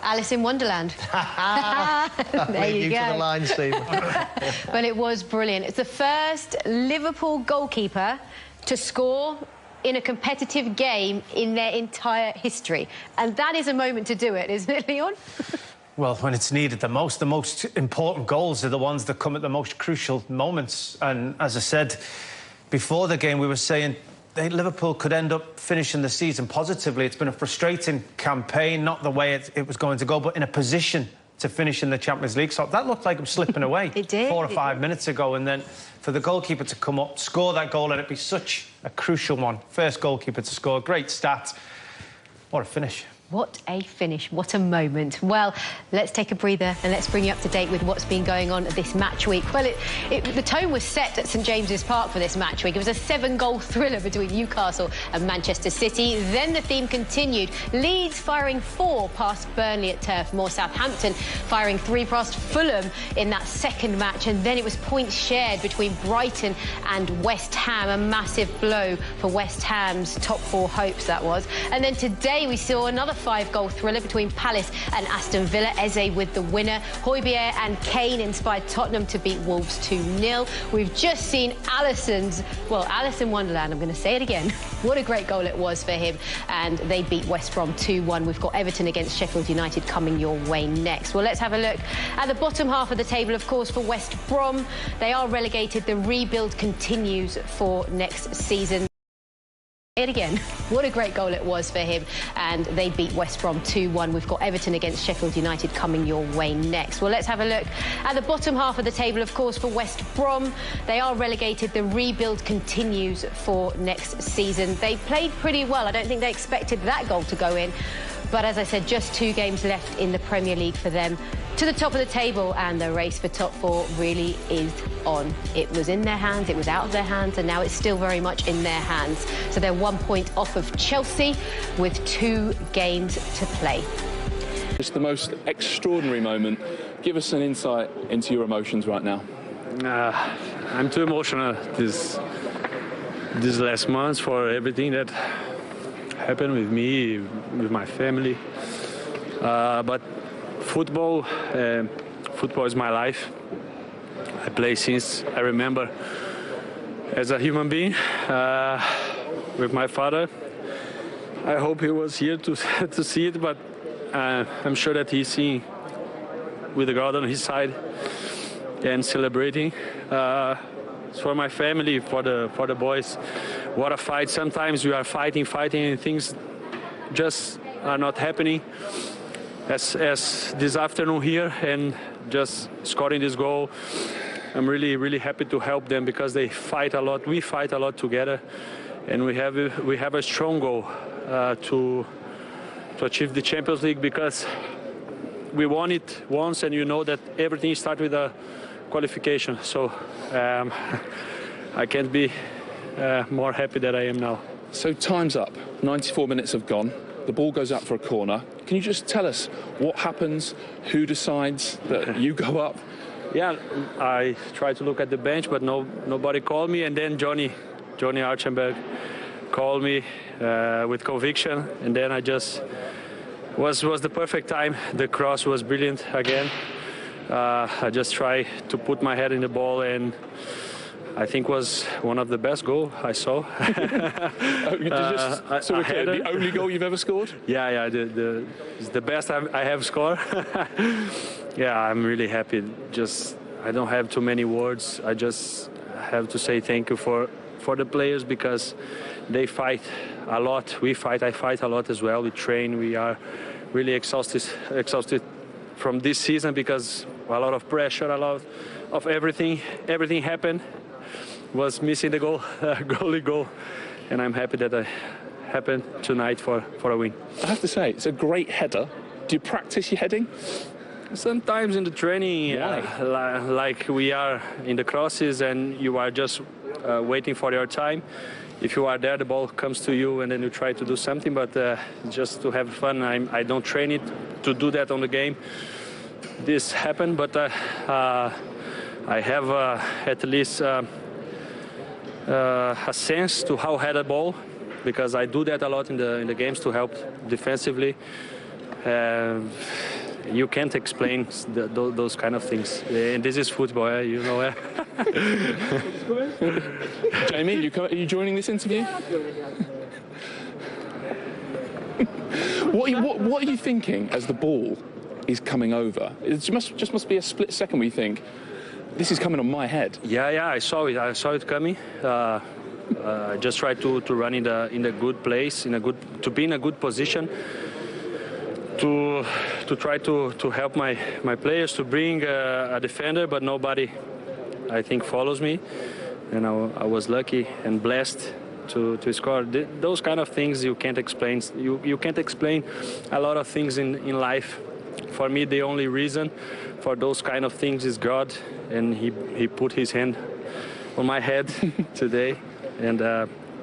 Alice in Wonderland. There you go. To the line, Stephen. Well, it was brilliant. It's the first Liverpool goalkeeper to score in a competitive game in their entire history. And that is a moment to do it, isn't it, Leon? Well, when it's needed the most important goals are the ones that come at the most crucial moments. And as I said before the game, we were saying Liverpool could end up finishing the season positively. It's been a frustrating campaign, not the way it was going to go, but in a position to finish in the Champions League. So that looked like it was slipping away. It did. 4 or 5 minutes ago. And then for the goalkeeper to come up, score that goal, and it'd be such a crucial one. First goalkeeper to score. Great stat. What a finish. What a finish, what a moment. Well, let's take a breather and let's bring you up to date with what's been going on this match week. Well, the tone was set at St James's Park for this match week. It was a 7-goal thriller between Newcastle and Manchester City. Then the theme continued. Leeds firing 4 past Burnley at Turf Moor. Southampton firing 3 past Fulham in that second match. And then it was points shared between Brighton and West Ham. A massive blow for West Ham's top 4 hopes, that was. And then today we saw another 5-goal thriller between Palace and Aston Villa. Eze with the winner. Højbjerg and Kane inspired Tottenham to beat Wolves 2-0. We've just seen Alice in Wonderland. I'm going to say it again. What a great goal it was for him. And they beat West Brom 2-1. We've got Everton against Sheffield United coming your way next. Well, let's have a look at the bottom half of the table, of course, for West Brom. They are relegated. The rebuild continues for next season. It again. What a great goal it was for him. And they beat West Brom 2-1. We've got Everton against Sheffield United coming your way next. Well, let's have a look at the bottom half of the table, of course, for West Brom. They are relegated. The rebuild continues for next season. They played pretty well. I don't think they expected that goal to go in. But as I said, just 2 games left in the Premier League for them to the top of the table, and the race for top 4 really is on. It was in their hands, it was out of their hands, and now it's still very much in their hands. So they're 1 point off of Chelsea with 2 games to play. It's the most extraordinary moment. Give us an insight into your emotions right now. I'm too emotional these last months for everything that happened with me, with my family. But football is my life. I play since I remember as a human being with my father. I hope he was here to see it, but I'm sure that he's seeing with the God on his side and celebrating. For my family, for the boys, what a fight. Sometimes we are fighting and things just are not happening. As this afternoon here, and just scoring this goal, I'm really happy to help them because they fight a lot. We fight a lot together, and we have a strong goal to achieve the Champions League, because we won it once, and you know that everything starts with a qualification. So I can't be more happy than I am now. So time's up. 94 minutes have gone. The ball goes out for a corner. Can you just tell us what happens? Who decides that you go up? Yeah, I tried to look at the bench, but nobody called me. And then Johnny Archenberg called me with conviction. And then I just was the perfect time. The cross was brilliant again. I just tried to put my head in the ball, and I think was one of the best goals I saw. The only goal you've ever scored? Yeah, it's the best I have scored. Yeah, I'm really happy. I don't have too many words. I just have to say thank you for the players, because they fight a lot. I fight a lot as well. We train. We are really exhausted from this season, because a lot of pressure, a lot of everything happened. Was missing the goalie goal, and I'm happy that it happened tonight for a win. I have to say, it's a great header. Do you practice your heading? Sometimes in the training, like we are in the crosses, and you are just waiting for your time. If you are there, the ball comes to you, and then you try to do something. But just to have fun, I don't train it to do that on the game. This happened, but I have at least a sense to how head a ball, because I do that a lot in the games to help defensively. you can't explain those kind of things. And this is football, you know. Jamie, are you joining this interview? What are you thinking as the ball is coming over? It just must be a split second where you think, this is coming on my head. Yeah, I saw it coming. I just tried to run in a good place, to be in a good position, to try to help my players, to bring a defender, but nobody, I think, follows me. And I was lucky and blessed to score. Those kind of things you can't explain. You can't explain a lot of things in life. For me, the only reason for those kind of things is God, and he put his hand on my head today. And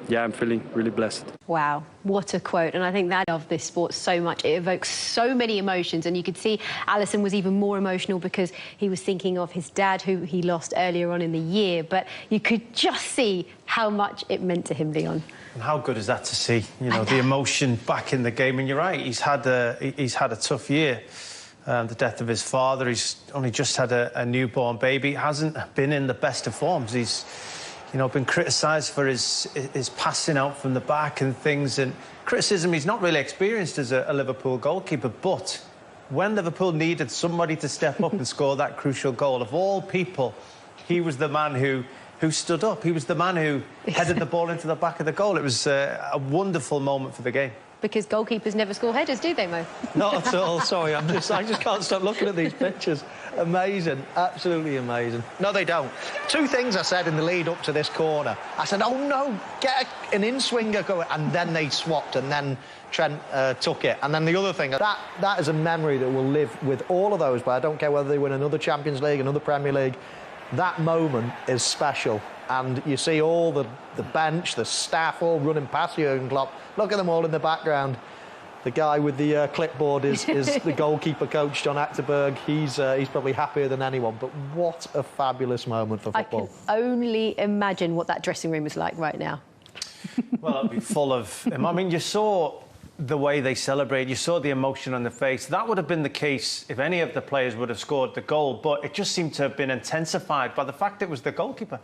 yeah, I'm feeling really blessed. Wow, what a quote. And I think that of this sport so much. It evokes so many emotions. And you could see Alisson was even more emotional because he was thinking of his dad, who he lost earlier on in the year. But you could just see how much it meant to him, Leon. And how good is that to see? You know, the emotion back in the game. And you're right, he's had a tough year. The death of his father. He's only just had a newborn baby. He hasn't been in the best of forms. He's, you know, been criticised for his passing out from the back and things, and criticism he's not really experienced as a Liverpool goalkeeper. But when Liverpool needed somebody to step up and score that crucial goal, of all people, he was the man who stood up. He was the man who headed the ball into the back of the goal. It was a wonderful moment for the game. Because goalkeepers never score headers, do they, Mo? Not at all, sorry. I just can't stop looking at these pictures. Amazing, absolutely amazing. No, they don't. Two things I said in the lead up to this corner. I said, oh, no, get an in-swinger going. And then they swapped, and then Trent took it. And then the other thing, that is a memory that will live with all of those, but I don't care whether they win another Champions League, another Premier League. That moment is special. And you see all the bench, the staff all running past Jurgen Klopp. Look at them all in the background. The guy with the clipboard is the goalkeeper coach, John Achterberg. He's probably happier than anyone. But what a fabulous moment for football. I can only imagine what that dressing room is like right now. Well, it'll be full of him. I mean, you saw the way they celebrate. You saw the emotion on the face. That would have been the case if any of the players would have scored the goal. But it just seemed to have been intensified by the fact it was the goalkeeper.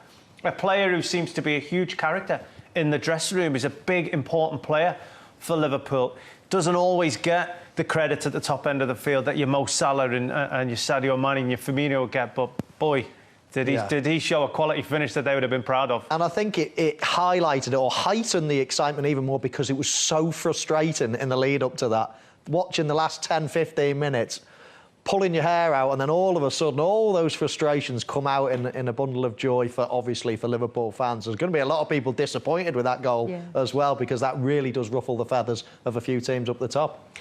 A player who seems to be a huge character in the dressing room. He's a big, important player for Liverpool. Doesn't always get the credit at the top end of the field that your Mo Salah and your Sadio Mane and your Firmino get. But, boy, did he show a quality finish that they would have been proud of. And I think it highlighted or heightened the excitement even more because it was so frustrating in the lead-up to that. Watching the last 10, 15 minutes, pulling your hair out, and then all of a sudden all those frustrations come out in a bundle of joy for Liverpool fans. There's going to be a lot of people disappointed with that goal as well, because that really does ruffle the feathers of a few teams up the top.